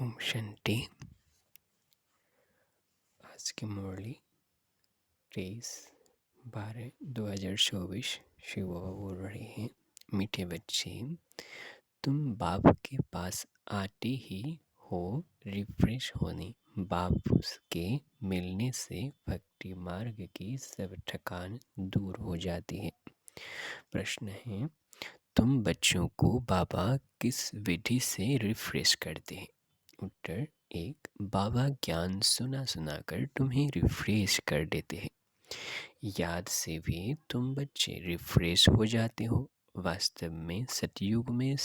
ओम शांति। आज की मुरली 23/12/2024 शिव बाबा बोल रहे हैं, मीठे बच्चे तुम बाप के पास आते ही हो रिफ्रेश होने। बाप के मिलने से भक्ति मार्ग की सब थकान दूर हो जाती है। प्रश्न है, तुम बच्चों को बाबा किस विधि से रिफ्रेश करते हैं? उत्तर 1, बाबा ज्ञान सुना सुनाकर तुम्हें रिफ्रेश कर देते हैं। याद से भी तुम बच्चे रिफ्रेश हो जाते हो। वास्तव में सतयुग में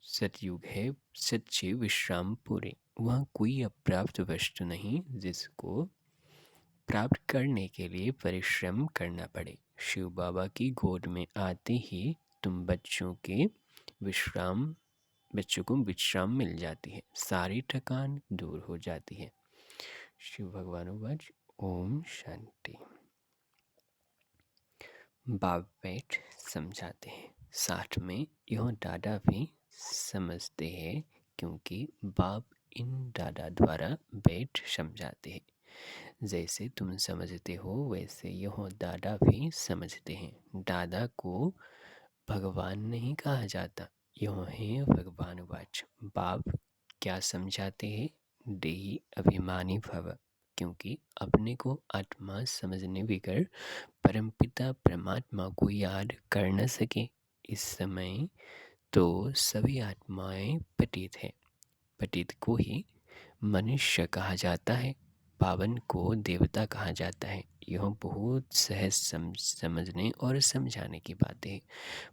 सतयुग है सच्चे विश्राम पूरे। वहाँ कोई अप्राप्त वस्तु नहीं जिसको प्राप्त करने के लिए परिश्रम करना पड़े। शिव बाबा की गोद में आते ही तुम बच्चों को विश्राम मिल जाती है, सारी थकान दूर हो जाती है। शिव भगवान वाच ओम शांति। बाप बैठ समझाते हैं, साथ में यह दादा भी समझते हैं, क्योंकि बाप इन दादा द्वारा बैठ समझाते हैं। जैसे तुम समझते हो वैसे यह दादा भी समझते हैं। दादा को भगवान नहीं कहा जाता, यह है भगवान वाच। बाप क्या समझाते हैं? देही अभिमानी भव, क्योंकि अपने को आत्मा समझने बिगर परमपिता परमात्मा को याद कर न सके। इस समय तो सभी आत्माएं पतित है। पतित को ही मनुष्य कहा जाता है, पावन को देवता कहा जाता है। यह बहुत सहज समझने और समझाने की बात है।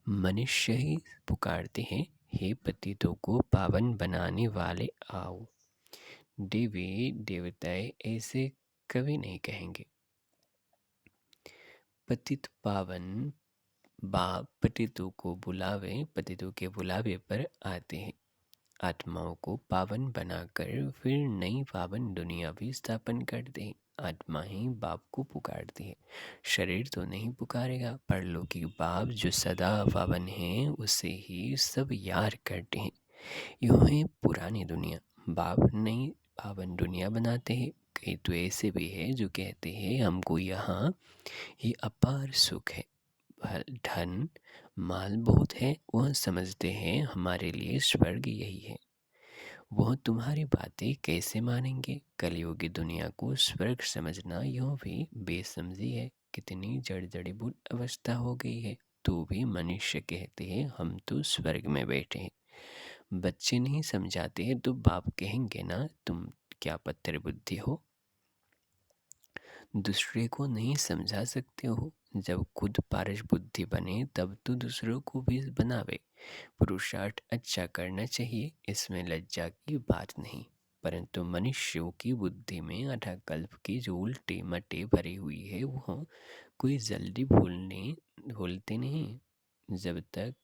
मनुष्य ही पुकारते हैं, हे पतितों को पावन बनाने वाले आओ। देवी देवताएं ऐसे कभी नहीं कहेंगे। पतित पावन बाप पतितों के बुलावे पर आते हैं। आत्माओं को पावन बनाकर फिर नई पावन दुनिया भी स्थापन करते हैं। आत्मा ही बाप को पुकारती है, शरीर तो नहीं पुकारेगा। परलौकिक बाप जो सदा पावन है उसे ही सब याद करते हैं। यह है पुरानी दुनिया, बाप नई पावन दुनिया बनाते हैं। कई तो ऐसे भी है जो कहते हैं हमको यहाँ ही अपार सुख है, धन माल बहुत है। वह समझते हैं हमारे लिए स्वर्ग यही है। वह तुम्हारी बातें कैसे मानेंगे? कलयुगी दुनिया को स्वर्ग समझना यह भी बेसमझी है। कितनी जड़जड़ीभूत अवस्था हो गई है, तो भी मनुष्य कहते हैं हम तो स्वर्ग में बैठे हैं। बच्चे नहीं समझाते हैं तो बाप कहेंगे ना, तुम क्या पत्थर बुद्धि हो, दूसरे को नहीं समझा सकते हो। जब खुद पारस बुद्धि बने तब तो दूसरों को भी बनावे। पुरुषार्थ अच्छा करना चाहिए, इसमें लज्जा की बात नहीं। परंतु मनुष्यों की बुद्धि में अठाकल्प की जो उल्टी मटे भरी हुई है, वह कोई जल्दी भूलते नहीं। जब तक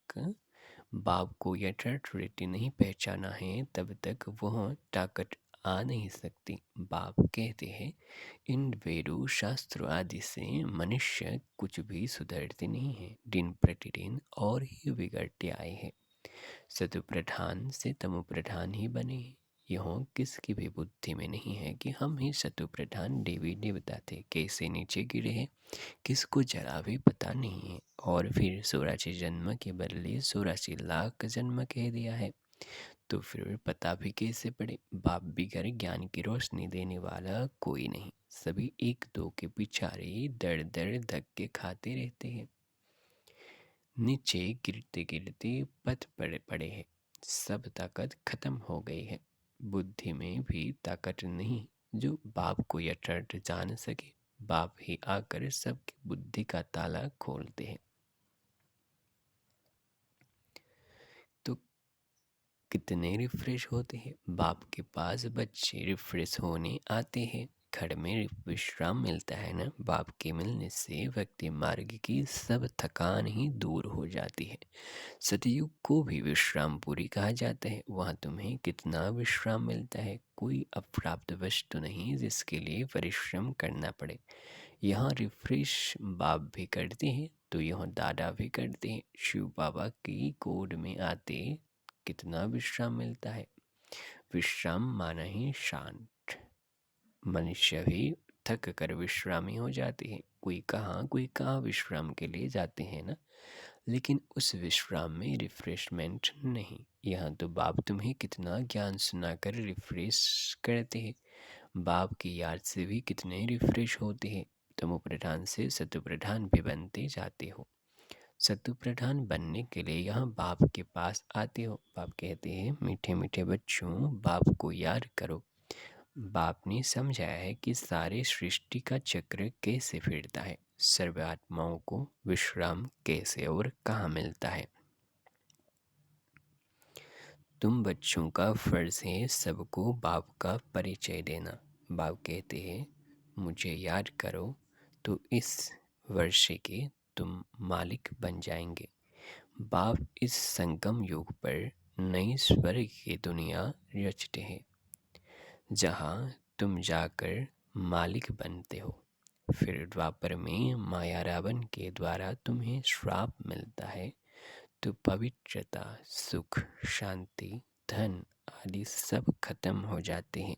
बाप को यथार्थ रीति नहीं पहचाना है तब तक वह ताकत आ नहीं सकती। बाप कहते हैं इन वेदों शास्त्रों आदि से मनुष्य कुछ भी सुधरते नहीं है, दिन प्रतिदिन और ही बिगड़ते आए हैं। सतु प्रधान से तमो प्रधान ही बने हैं। यह किसकी भी बुद्धि में नहीं है कि हम ही सतु प्रधान देवी देवता थे। कैसे नीचे गिरे हैं किसको जरा भी पता नहीं है। और फिर 84 जन्म के बदले 84 लाख जन्म कह दिया है, तो फिर पता भी कैसे पड़े? बाप बिगर ज्ञान की रोशनी देने वाला कोई नहीं। सभी एक दो के पिछारे दर दर धक्के खाते रहते हैं। नीचे गिरते गिरते पथ पड़े हैं, सब ताकत खत्म हो गई है। बुद्धि में भी ताकत नहीं जो बाप को यथार्थ जान सके। बाप ही आकर सबकी बुद्धि का ताला खोलते हैं। तो कितने रिफ्रेश होते हैं। बाप के पास बच्चे रिफ्रेश होने आते हैं। घर में विश्राम मिलता है ना। बाप के मिलने से व्यक्ति मार्ग की सब थकान ही दूर हो जाती है। सतयुग को भी विश्राम पूरी कहा जाता है। वहाँ तुम्हें कितना विश्राम मिलता है। कोई अप्राप्त वस्तु नहीं जिसके लिए परिश्रम करना पड़े। यहाँ रिफ्रेश बाप भी करते हैं तो यह दादा भी करते हैं। शिव बाबा की गोद में आते कितना विश्राम मिलता है। विश्राम माना ही शांत। मनुष्य भी थक कर विश्रामी हो जाते हैं। कोई कहाँ विश्राम के लिए जाते हैं ना। लेकिन उस विश्राम में रिफ्रेशमेंट नहीं। यहाँ तो बाप तुम्हें कितना ज्ञान सुनाकर रिफ्रेश करते हैं। बाप की याद से भी कितने रिफ्रेश होते हैं। तमो प्रधान से सत्व प्रधान भी बनते जाते हो। सत्व प्रधान बनने के लिए यहाँ बाप के पास आते हो। बाप कहते हैं, मीठे मीठे बच्चों, बाप को याद करो। बाप ने समझाया है कि सारे सृष्टि का चक्र कैसे फिरता है, सर्व आत्माओं को विश्राम कैसे और कहाँ मिलता है। तुम बच्चों का फर्ज है सबको बाप का परिचय देना। बाप कहते हैं, मुझे याद करो तो इस वर्ष के तुम मालिक बन जाएंगे। बाप इस संगम युग पर नई स्वर्ग की दुनिया रचते हैं, जहाँ तुम जाकर मालिक बनते हो। फिर द्वापर में माया रावण के द्वारा तुम्हें श्राप मिलता है, तो पवित्रता, सुख, शांति, धन आदि सब खत्म हो जाते हैं।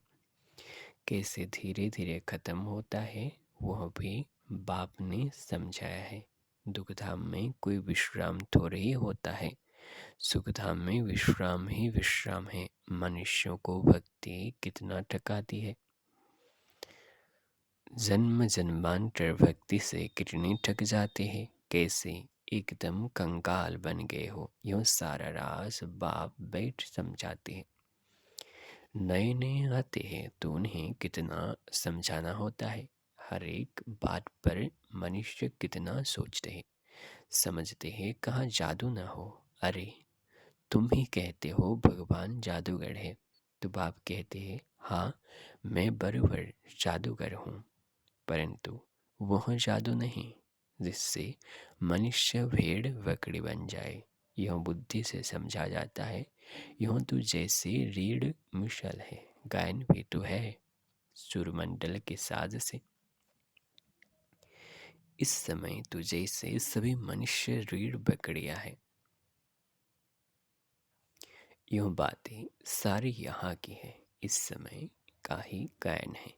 कैसे धीरे धीरे खत्म होता है वह भी बाप ने समझाया है। दुखधाम में कोई विश्राम थोड़े ही होता है, सुखधाम में विश्राम ही विश्राम है। मनुष्यों को भक्ति कितना थकाती है। जन्म जन्मांतर भक्ति से कितने थक जाते हैं। कैसे एकदम कंगाल बन गए हो, यूँ सारा राज बाप बैठ समझाते हैं। नए नए आते हैं तो उन्हें कितना समझाना होता है। हर एक बात पर मनुष्य कितना सोचते हैं, समझते हैं कहाँ जादू ना हो। अरे तुम ही कहते हो भगवान जादूगर है, तो बाप कहते हैं, हाँ मैं बराबर जादूगर हूँ, परंतु वह जादू नहीं जिससे मनुष्य भेड़ बकरी बन जाए। यह बुद्धि से समझा जाता है। यह तो जैसे रीढ़ मिशल है, गायन भी तो है सुरमंडल के साज से। इस समय तो जैसे सभी मनुष्य रीढ़ बकरियां हैं। यह बातें सारी यहाँ की है, इस समय का ही गायन है।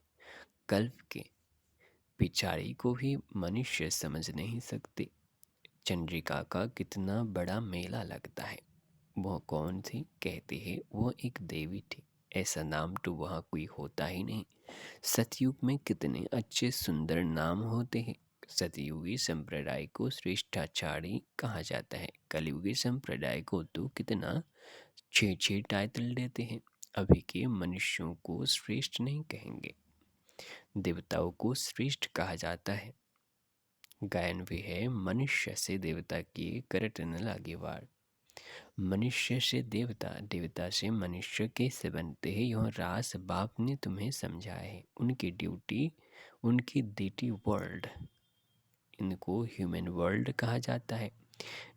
कल्प के पिछाड़ी को भी मनुष्य समझ नहीं सकते। चंद्रिका का कितना बड़ा मेला लगता है। वह कौन थी? कहते हैं वो एक देवी थी। ऐसा नाम तो वहाँ कोई होता ही नहीं। सतयुग में कितने अच्छे सुंदर नाम होते हैं। सतयुगी संप्रदाय को श्रेष्ठाचारी कहा जाता है। कलयुगी संप्रदाय को तो कितना 6 टाइटल देते हैं। अभी के मनुष्यों को श्रेष्ठ नहीं कहेंगे, देवताओं को श्रेष्ठ कहा जाता है। गायन भी है, मनुष्य से देवता की करट न लागे वार। मनुष्य से देवता, देवता से मनुष्य कैसे बनते हैं, यह रास बाप ने तुम्हें समझाया है। उनकी ड्यूटी, उनकी ड्यूटी वर्ल्ड, इनको ह्यूमन वर्ल्ड कहा जाता है।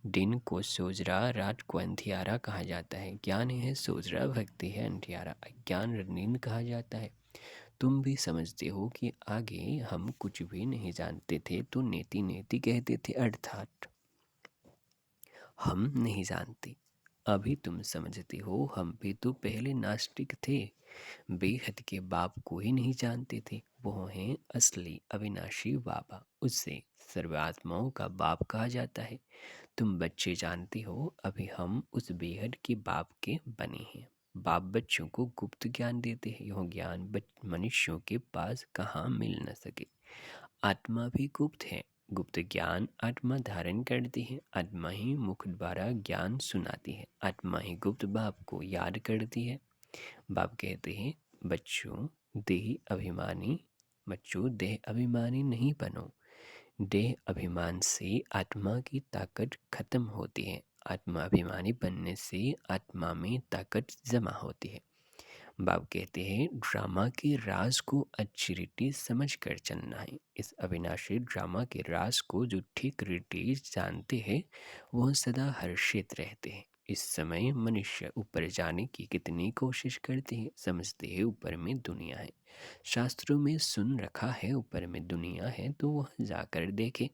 दिन को सोजरा, रात को अंधियारा कहा जाता है। ज्ञान है सोजरा, भक्ति है अंधियारा, अज्ञान नींद कहा जाता है। तुम भी समझते हो कि आगे हम कुछ भी नहीं जानते थे तो नेति नेति कहते थे, अर्थात हम नहीं जानते। अभी तुम समझते हो हम भी तो पहले नास्तिक थे, बेहद के बाप को ही नहीं जानते थे। वो हैं असली अविनाशी बाबा, उससे सर्वात्माओं का बाप कहा जाता है। तुम बच्चे जानते हो अभी हम उस बेहद के बाप के बने हैं। बाप बच्चों को गुप्त ज्ञान देते हैं। यह ज्ञान मनुष्यों के पास कहाँ मिल न सके। आत्मा भी गुप्त है। गुप्त ज्ञान आत्मा धारण करती है। आत्मा ही मुख द्वारा ज्ञान सुनाती है। आत्मा ही गुप्त बाप को याद करती है। बाप कहते हैं, बच्चों देह अभिमानी, बच्चों देह अभिमानी नहीं बनो। देह अभिमान से आत्मा की ताकत खत्म होती है। आत्मा अभिमानी बनने से आत्मा में ताकत जमा होती है। बाप कहते हैं, ड्रामा के राज को अच्छी रीति समझ कर चलना है। इस अविनाशी ड्रामा के राज को जो ठीक रीति जानते हैं वह सदा हर्षित रहते हैं। इस समय मनुष्य ऊपर जाने की कितनी कोशिश करते हैं। समझते हैं ऊपर में दुनिया है, शास्त्रों में सुन रखा है ऊपर में दुनिया है, तो वह जाकर देखे।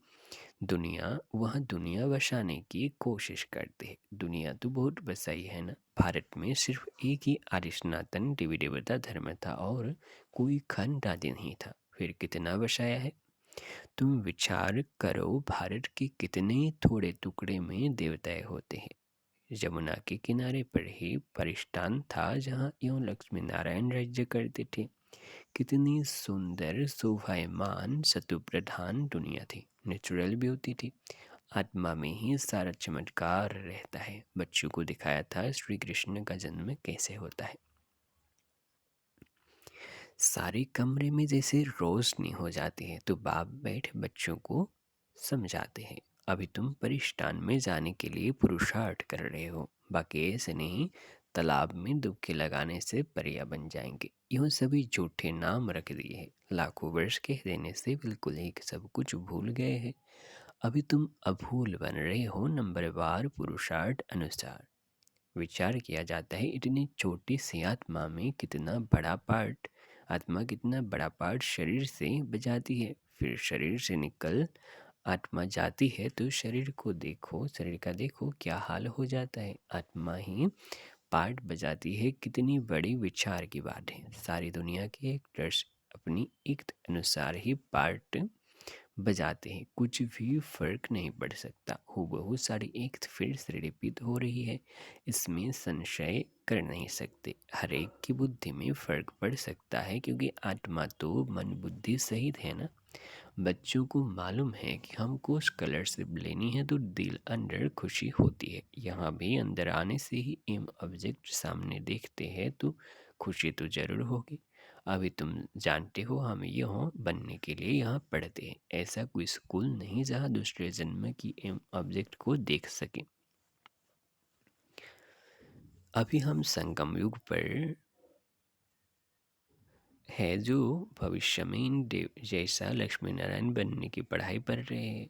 दुनिया वहाँ दुनिया बसाने की कोशिश करते हैं। दुनिया तो बहुत बसाई है ना। भारत में सिर्फ एक ही आर्य सनातन देवी देवता धर्म था और कोई खंड आदि नहीं था। फिर कितना बसाया है? तुम विचार करो, भारत के कितने थोड़े टुकड़े में देवताएं होते हैं। यमुना के किनारे पर ही परिष्ठान था जहाँ यूं लक्ष्मी नारायण राज्य करते थे। कितनी सुंदर शोभायमान शतुप्रधान दुनिया थी, नेचुरल ब्यूटी थी। आत्मा में ही सारा चमत्कार रहता है। बच्चों को दिखाया था श्री कृष्ण का जन्म कैसे होता है। सारे कमरे में जैसे रोशनी हो जाती है तो बाप बैठ बच्चों को समझाते हैं। अभी तुम परिष्ठान में जाने के लिए पुरुषार्थ कर रहे हो, बाकी ऐसे नहीं तालाब में डुबकी लगाने से परिया बन जाएंगे। यूँ सभी झूठे नाम रख दिए हैं। लाखों वर्ष कह देने से बिल्कुल ही सब कुछ भूल गए हैं। अभी तुम अभूल बन रहे हो नंबरवार पुरुषार्थ अनुसार। विचार किया जाता है इतनी छोटी सी आत्मा में कितना बड़ा पार्ट, आत्मा कितना बड़ा पार्ट शरीर से बजाती है। फिर शरीर से निकल आत्मा जाती है तो शरीर को देखो, शरीर का देखो क्या हाल हो जाता है। आत्मा ही पार्ट बजाती है, कितनी बड़ी विचार की बात है। सारी दुनिया के एक्टर्स अपनी इक्त अनुसार ही पार्ट बजाते हैं, कुछ भी फर्क नहीं पड़ सकता। हूबहू सारी एक फिर से रिपीट हो रही है, इसमें संशय कर नहीं सकते। हर एक की बुद्धि में फर्क पड़ सकता है क्योंकि आत्मा तो मन बुद्धि सहित है ना। बच्चों को मालूम है कि हमको स्कॉलरशिप लेनी है तो दिल अंदर खुशी होती है। यहाँ भी अंदर आने से ही एम ऑब्जेक्ट सामने देखते हैं तो खुशी तो जरूर होगी। अभी तुम जानते हो हम यहाँ बनने के लिए यहाँ पढ़ते हैं। ऐसा कोई स्कूल नहीं जहाँ दूसरे जन्म की एम ऑब्जेक्ट को देख सके। अभी हम संगम युग पर है जो भविष्य में इन देव जैसा लक्ष्मी नारायण बनने की पढ़ाई पढ़ रहे हैं।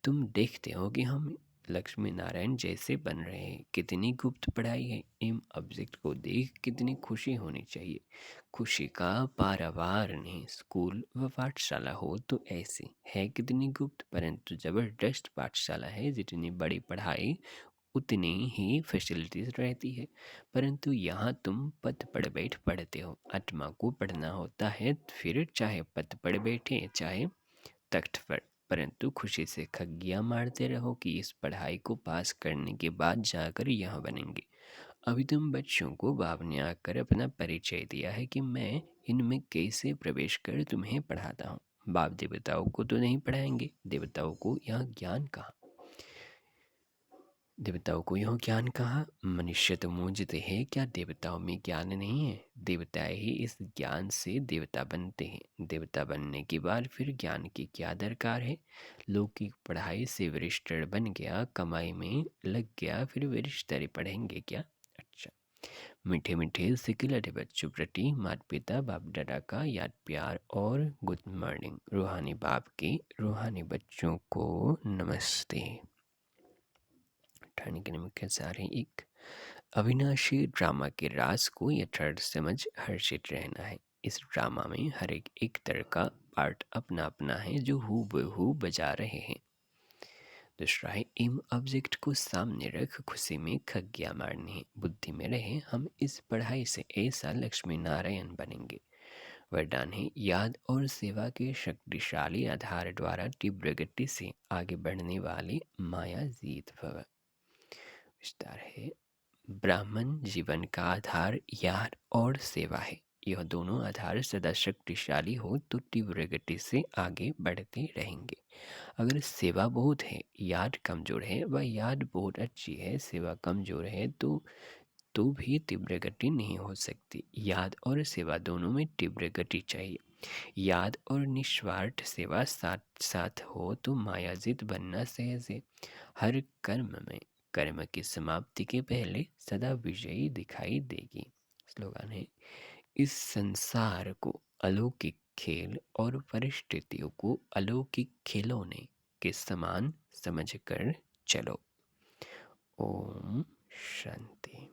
तुम देखते हो कि हम लक्ष्मी नारायण जैसे बन रहे हैं। कितनी गुप्त पढ़ाई है। इन ऑब्जेक्ट को देख कितनी खुशी होनी चाहिए। खुशी का पारावार नहीं। स्कूल व पाठशाला हो तो ऐसी है कितनी गुप्त परंतु जबरदस्त पाठशाला है। जितनी बड़ी पढ़ाई उतनी ही फैसिलिटीज रहती है। परंतु यहाँ तुम पद पढ़ बैठ पढ़ते हो। आत्मा को पढ़ना होता है फिर चाहे पद पढ़ बैठे चाहे तख्त पर, परंतु खुशी से खग्गियाँ मारते रहो कि इस पढ़ाई को पास करने के बाद जाकर यहाँ बनेंगे। अभी तुम बच्चों को बाप ने आकर अपना परिचय दिया है कि मैं इनमें कैसे प्रवेश कर तुम्हें पढ़ाता हूँ। बाप देवताओं को तो नहीं पढ़ाएंगे, देवताओं को यह ज्ञान कहाँ। देवताओं को यह ज्ञान कहाँ। मनुष्य तो मूंझते हैं क्या देवताओं में ज्ञान नहीं है। देवताएं ही इस ज्ञान से देवता बनते हैं। देवता बनने के बाद फिर ज्ञान की क्या दरकार है। लौकिक पढ़ाई से वरिष्ठर बन गया, कमाई में लग गया, फिर वरिष्ठर पढ़ेंगे क्या। अच्छा, मीठे मीठे सिकिलते बच्चों प्रति माता पिता बाप दादा का याद प्यार और गुड मॉर्निंग। रूहानी बाप के रूहानी बच्चों को नमस्ते। ठाने के मुख्य सार हैं। एक अविनाशी ड्रामा के राज को यथार्थ समझ हर्षित रहना है। इस ड्रामा में हर एक तरह का पार्ट अपना अपना है जो हूबहू बजा रहे हैं। दूसरा है एम ऑब्जेक्ट को सामने रख खुशी में खग्गियाँ मारनी है। बुद्धि में रहे हम इस पढ़ाई से ऐसा लक्ष्मी नारायण बनेंगे। वरदान है याद और सेवा के शक्तिशाली आधार द्वारा तीव्र गति से आगे बढ़ने वाले माया जीत भव। विस्तार है ब्राह्मण जीवन का आधार याद और सेवा है। यह दोनों आधार सदा शक्तिशाली हो तो तीव्र गति से आगे बढ़ते रहेंगे। अगर सेवा बहुत है याद कमजोर है, वह याद बहुत अच्छी है सेवा कमजोर है तो भी तीव्र गति नहीं हो सकती। याद और सेवा दोनों में तीव्र गति चाहिए। याद और निस्वार्थ सेवा साथ साथ हो तो मायाजित बनना सहज है। हर कर्म की समाप्ति के पहले सदा विजयी दिखाई देगी। स्लोगन है इस संसार को अलौकिक खेल और परिस्थितियों को अलौकिक खिलौने के समान समझकर चलो। ओम शांति।